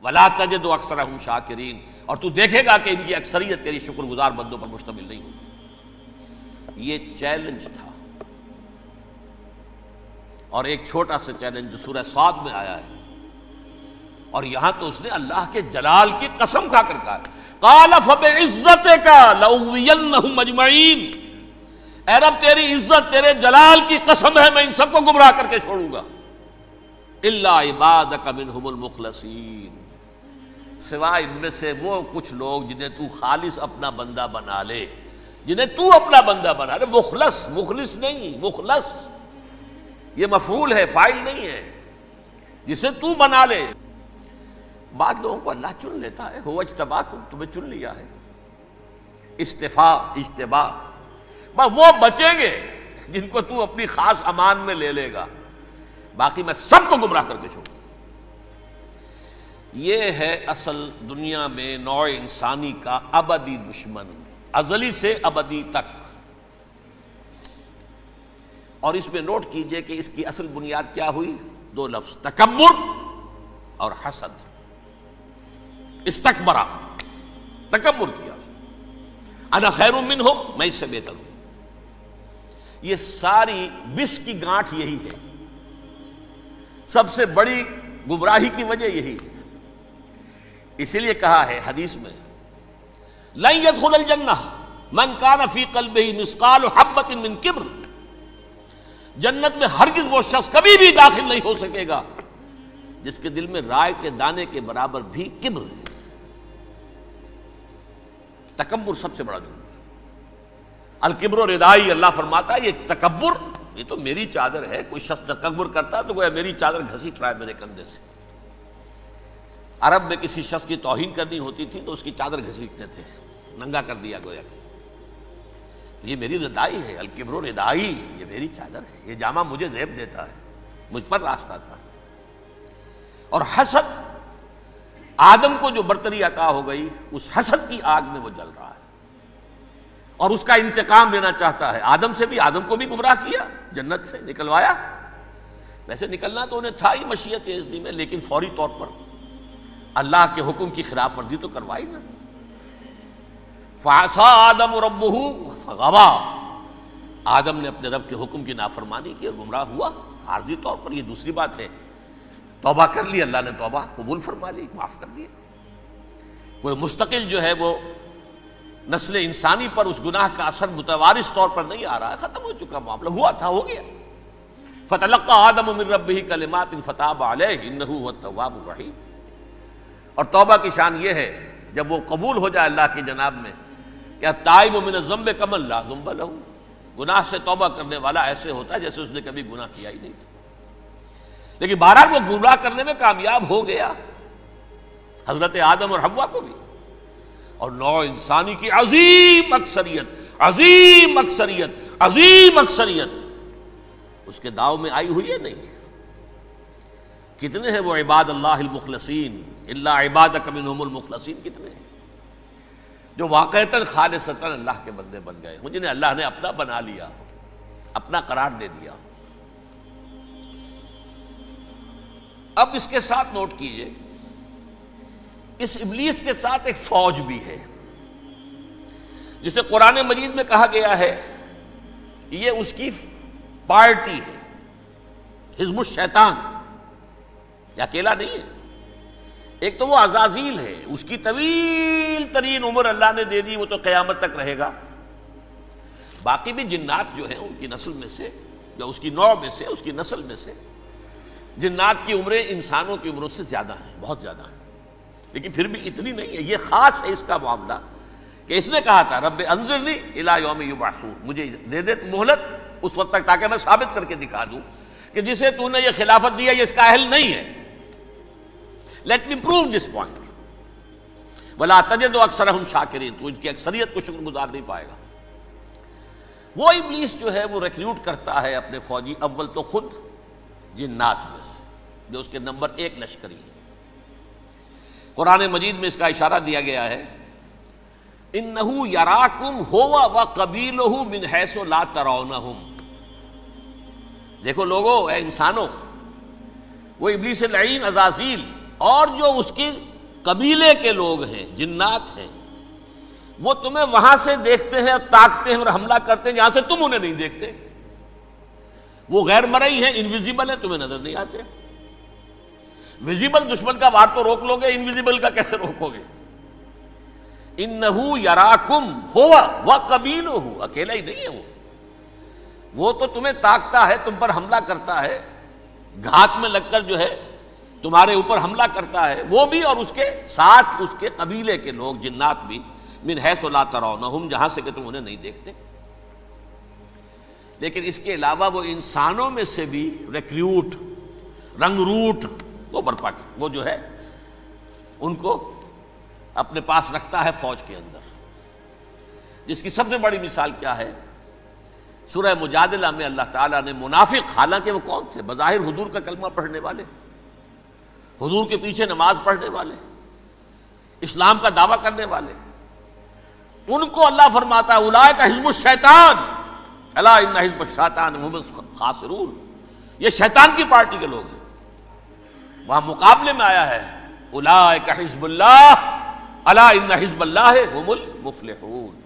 وَلَا تَجِدُ أَكْثَرَهُمْ شَاكِرِينَ، اور تو دیکھے گا کہ ان کی اکثریت تیری شکر گزار بندوں پر مشتمل نہیں ہوگی۔ یہ چیلنج تھا، اور ایک چھوٹا سا چیلنج جو سورہ صاد میں آیا ہے، اور یہاں تو اس نے اللہ کے جلال کی قسم کھا کر کہا قَالَ فَبِعِزَّتِكَ لَأُغْوِيَنَّهُمْ أَجْمَعِينَ، اے رب تیری عزت، تیرے جلال کی قسم ہے، میں ان سب کو گمراہ کر کے چھوڑوں گا، إِلَّا عِبَادَكَ مِنْهُمُ الْمُخْلَصِينَ، سوائے ان میں سے وہ کچھ لوگ جنہیں تو خالص اپنا بندہ بنا لے، جنہیں تو اپنا بندہ بنا لے۔ مخلص، مخلص نہیں، مخلص یہ مفعول ہے، فاعل نہیں ہے، جسے تو بنا لے۔ بعض لوگوں کو اللہ چن لیتا ہے، هو اجتباکم، تمہیں چن لیا ہے، استفاء، اجتباء، بس وہ بچیں گے جن کو تو اپنی خاص امان میں لے لے گا، باقی میں سب کو گمراہ کر کے چھوڑوں گا۔ یہ ہے اصل دنیا میں نوع انسانی کا ابدی دشمن، ازلی سے ابدی تک۔ اور اس میں نوٹ کیجئے کہ اس کی اصل بنیاد کیا ہوئی؟ دو لفظ، تکبر اور حسد۔ استکبرا، تکبر کیا، انا خیر منہ، میں اس سے بہتر ہوں۔ یہ ساری بس کی گانٹھ یہی ہے، سب سے بڑی گمراہی کی وجہ یہی ہے۔ اسی لیے کہا ہے حدیث میں لن يدخل الجنہ من کان فی قلبہ مثقال حبۃ من کبر، جنت میں ہرگز وہ شخص کبھی بھی داخل نہیں ہو سکے گا جس کے دل میں رائے کے دانے کے برابر بھی کبر ہے۔ تکبر سب سے بڑا جرم ہے۔ الکبر ردائی، اللہ فرماتا ہے یہ تکبر، یہ تو میری چادر ہے۔ کوئی شخص تکبر کرتا ہے تو گویا میری چادر گھسیٹ رہا ہے میرے کندھے سے۔ عرب میں کسی شخص کی توہین کرنی ہوتی تھی تو اس کی چادر گھسیٹتے تھے، ننگا کر دیا گویا کہ یہ میری ردائی ہے، الکبر ردائی، یہ میری چادر ہے، یہ جامہ مجھے زیب دیتا ہے، مجھ پر راستہ تھا۔ اور حسد، آدم کو جو برتری عطا ہو گئی، اس حسد کی آگ میں وہ جل رہا ہے اور اس کا انتقام لینا چاہتا ہے۔ آدم سے بھی، آدم کو بھی گمراہ کیا، جنت سے نکلوایا، ویسے نکلنا تو انہیں تھا ہی مشیت اذنی میں، لیکن فوری طور پر اللہ کے حکم کی خلاف ورزی تو کروائی نا۔ فعصى آدم ربہ فغوى، آدم نے اپنے رب کے حکم کی نافرمانی کی اور گمراہ ہوا عارضی طور پر۔ یہ دوسری بات ہے، توبہ کر لی، اللہ نے توبہ قبول فرما لی، معاف کر دیا۔ کوئی مستقل جو ہے وہ نسل انسانی پر اس گناہ کا اثر متوارث طور پر نہیں آ رہا ہے، ختم ہو چکا معاملہ، ہوا تھا ہو گیا۔ فتلقى آدم من ربہ کلمات فتاب علیہ انہ هو التواب الرحیم۔ اور توبہ کی شان یہ ہے جب وہ قبول ہو جائے اللہ کی جناب میں کہ التائب من الذنب کمن لا ذنب لہ، گناہ سے توبہ کرنے والا ایسے ہوتا ہے جیسے اس نے کبھی گناہ کیا ہی نہیں تھا۔ لیکن بہرحال وہ گمراہ کرنے میں کامیاب ہو گیا، حضرت آدم اور حوا کو بھی، اور نوع انسانی کی عظیم اکثریت، عظیم اکثریت، عظیم اکثریت اس کے داؤ میں آئی ہوئی ہے نہیں۔ کتنے ہیں وہ عباد اللہ المخلصین، الا عبادک منہم المخلصین، کتنے ہیں جو واقعتاً خالصتاً اللہ کے بندے بن گئے ہوں، جنہیں اللہ نے اپنا بنا لیا، اپنا قرار دے دیا۔ اب اس کے ساتھ نوٹ کیجئے، اس ابلیس کے ساتھ ایک فوج بھی ہے جسے قرآن مجید میں کہا گیا ہے یہ اس کی پارٹی ہے، حزب الشیطان، یہ اکیلا نہیں ہے۔ ایک تو وہ عزازیل ہے، اس کی طویل ترین عمر اللہ نے دے دی، وہ تو قیامت تک رہے گا۔ باقی بھی جنات جو ہیں ان کی نسل میں سے، یا اس کی نوع میں سے، اس کی نسل میں سے، جنات کی عمریں انسانوں کی عمروں سے زیادہ ہیں، بہت زیادہ ہیں، لیکن پھر بھی اتنی نہیں ہے۔ یہ خاص ہے اس کا معاملہ کہ اس نے کہا تھا رب انظرنی الی یوم یبعثون، مجھے دے دے مہلت اس وقت تک تاکہ میں ثابت کر کے دکھا دوں کہ جسے تو نے یہ خلافت دیا یہ اس کا اہل نہیں ہے۔ Let me prove this point. ولا تجد اکثرہم شاکرین، تو ان کی اکثریت کو شکر گزار نہیں پائے گا۔ وہ ابلیس جو ہے وہ ریکروٹ کرتا ہے اپنے فوجی، اول تو خود جنات میں سے جو اس کے نمبر 1 لشکری ہے۔ قرآن مجید میں اس کا اشارہ دیا گیا ہے انہ یراکم ہوا وقبیلہ من حیث لا ترونہم۔ دیکھو لوگو، اے انسانوں، وہ ابلیس لعین عزازیل اور جو اس کی قبیلے کے لوگ ہیں، جنات ہیں، وہ تمہیں وہاں سے دیکھتے ہیں اور تاکتے ہیں اور حملہ کرتے ہیں جہاں سے تم انہیں نہیں دیکھتے. وہ غیر مرئی ہیں، انویزیبل ہیں، تمہیں نظر نہیں آتے. ویزیبل دشمن کا وار تو روک لو گے، انویزیبل کا کیسے روکو گے؟ انہو یراکم ہوا وقبیلہ، اکیلا ہی نہیں ہے وہ تو تمہیں تاکتا ہے، تم پر حملہ کرتا ہے، گھات میں لگ کر جو ہے تمہارے اوپر حملہ کرتا ہے، وہ بھی اور اس کے ساتھ اس کے قبیلے کے لوگ جنات بھی، من حیث لا ترونہم، جہاں سے کہ تم انہیں نہیں دیکھتے. لیکن اس کے علاوہ وہ انسانوں میں سے بھی ریکریوٹ، رنگ روٹ وہ برپا کر، وہ جو ہے ان کو اپنے پاس رکھتا ہے فوج کے اندر. جس کی سب سے بڑی مثال کیا ہے؟ سورہ مجادلہ میں اللہ تعالیٰ نے منافق، حالانکہ وہ کون تھے؟ بظاہر حضور کا کلمہ پڑھنے والے، حضور کے پیچھے نماز پڑھنے والے، اسلام کا دعویٰ کرنے والے، ان کو اللہ فرماتا ہے اولئک حزب الشیطان الا ان حزب الشیطان هم الخاسرون، یہ شیطان کی پارٹی کے لوگ ہیں. وہاں مقابلے میں آیا ہے اولئک حزب اللہ الا ان حزب اللہ هم المفلحون.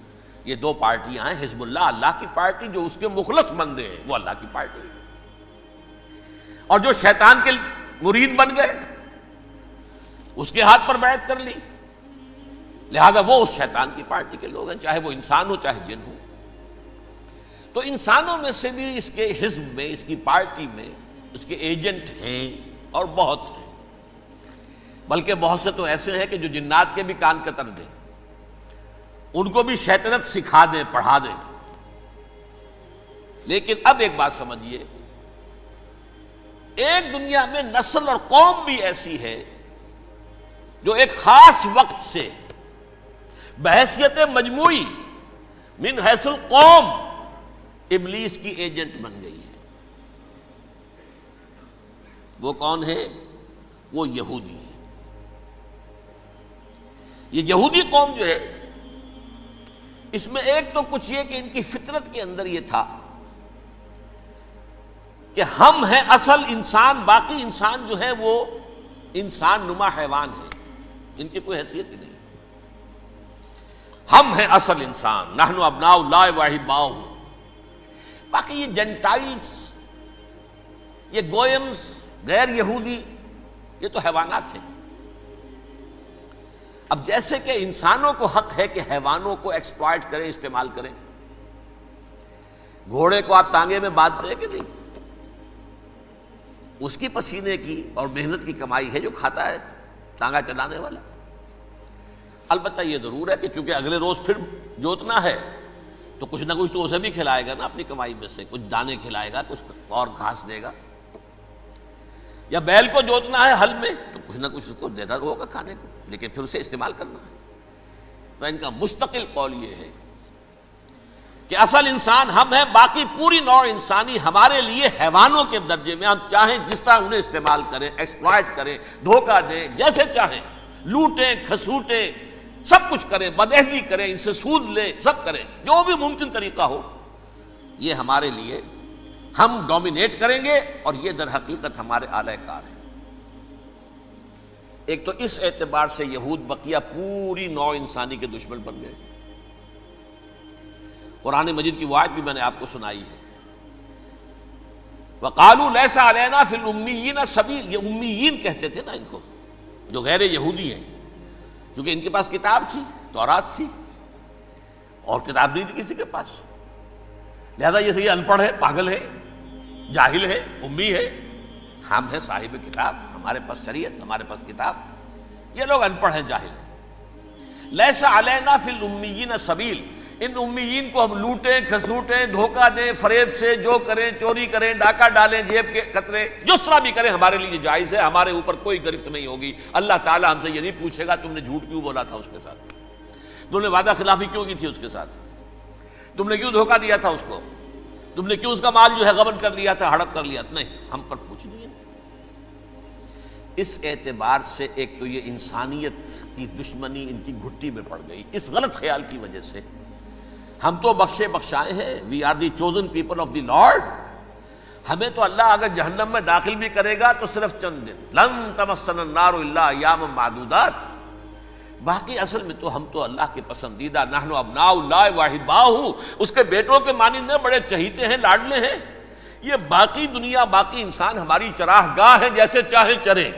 یہ دو پارٹیاں ہیں، حزب اللہ اللہ کی پارٹی جو اس کے مخلص بندے ہیں، وہ اللہ کی پارٹی، اور جو شیطان کے مرید بن گئے اس کے ہاتھ پر بیعت کر لی، لہذا وہ اس شیطان کی پارٹی کے لوگ ہیں، چاہے وہ انسان ہو چاہے جن ہو. تو انسانوں میں سے بھی اس کے حزب میں، اس کی پارٹی میں اس کے ایجنٹ ہیں اور بہت ہیں، بلکہ بہت سے تو ایسے ہیں کہ جو جنات کے بھی کان قطر دیں، ان کو بھی شیطنت سکھا دیں، پڑھا دیں. لیکن اب ایک بات سمجھیے، ایک دنیا میں نسل اور قوم بھی ایسی ہے جو ایک خاص وقت سے بحیثیت مجموعی من حیث القوم ابلیس کی ایجنٹ بن گئی ہے. وہ کون ہے؟ وہ یہودی ہے. یہ یہودی قوم جو ہے، اس میں ایک تو کچھ یہ کہ ان کی فطرت کے اندر یہ تھا کہ ہم ہیں اصل انسان، باقی انسان جو ہے وہ انسان نما حیوان ہے، ان کی کوئی حیثیت ہی نہیں. ہم ہیں اصل انسان، نحن ابناء اللہ و احباؤہ. باقی یہ جنٹائلز، یہ گوئمز، غیر یہودی، یہ تو حیوانات ہیں. اب جیسے کہ انسانوں کو حق ہے کہ حیوانوں کو ایکسپلائٹ کریں، استعمال کریں. گھوڑے کو آپ تانگے میں باندھتے ہیں کہ نہیں؟ اس کی پسینے کی اور محنت کی کمائی ہے جو کھاتا ہے تانگا چلانے والا. البتہ یہ ضرور ہے کہ چونکہ اگلے روز پھر جوتنا ہے تو کچھ نہ کچھ تو اسے بھی کھلائے گا نا، اپنی کمائی میں سے کچھ دانے کھلائے گا، کچھ اور گھاس دے گا. یا بیل کو جوتنا ہے ہل میں تو کچھ نہ کچھ اس کو دینا ہوگا کھانے کو، لیکن پھر اسے استعمال کرنا ہے. تو ان کا مستقل قول یہ ہے کہ اصل انسان ہم ہیں، باقی پوری نوع انسانی ہمارے لیے حیوانوں کے درجے میں. ہم چاہیں جس طرح انہیں استعمال کریں، ایکسپلائٹ کریں، دھوکہ دیں، جیسے چاہیں لوٹیں، کھسوٹیں، سب کچھ کریں، بدعہدی کریں، ان سے سود لیں، سب کریں، جو بھی ممکن طریقہ ہو. یہ ہمارے لیے، ہم ڈومینیٹ کریں گے اور یہ در حقیقت ہمارے اعلی کار ہیں. ایک تو اس اعتبار سے یہود بقیہ پوری نوع انسانی کے دشمن بن گئے. قرآن مجید کی وہ آیت بھی میں نے آپ کو سنائی ہے، وَقَالُوا لَيْسَ عَلَيْنَا فِي الْأُمِّيِّينَ سَبِيلٌ. یہ امیین کہتے تھے نا ان کو، جو غیر یہودی ہیں، کیونکہ ان کے پاس کتاب تھی، تورات تھی، اور کتاب نہیں تھی کسی کے پاس. لہذا یہ صحیح ان پڑھ ہے، پاگل ہے، جاہل ہے، امی ہے. ہم ہیں صاحب کتاب، ہمارے پاس شریعت، ہمارے پاس کتاب. یہ لوگ ان پڑھ ہیں، جاہل ہیں. لیس علینا فی الامیین سبیل. ان امیین کو ہم لوٹیں، کھسوٹیں، دھوکہ دیں، فریب سے جو کریں، چوری کریں، ڈاکہ ڈالیں، جیب کے قطرے، جس طرح بھی کریں ہمارے لیے جائز ہے. ہمارے اوپر کوئی گرفت نہیں ہوگی. اللہ تعالیٰ ہم سے یہ نہیں پوچھے گا تم نے جھوٹ کیوں بولا تھا اس کے ساتھ، تم نے وعدہ خلافی کیوں کی تھی اس کے ساتھ، تم نے کیوں دھوکہ دیا تھا اس کو، تم نے کیوں اس کا مال جو ہے غبن کر لیا تھا، ہڑپ کر لیا تھا. نہیں، ہم پر پوچھ نہیں ہے. اس اعتبار سے ایک تو یہ انسانیت کی دشمنی ان کی گھٹی میں پڑ گئی، اس غلط خیال کی وجہ سے. ہم تو بخشے بخشائے ہیں، we are the chosen people of the lord. ہمیں تو اللہ اگر جہنم میں داخل بھی کرے گا تو صرف چند دن، لن تمسنا النار الا ایاما معدودات. باقی اصل میں تو ہم تو اللہ کے پسندیدہ، نحن ابناء اللہ واحباہ، اس کے بیٹوں کے مانند ہیں، بڑے چہیتے ہیں، لاڈلے ہیں۔ یہ باقی دنیا، باقی انسان ہماری چراہ گاہ ہے، جیسے چاہے چریں۔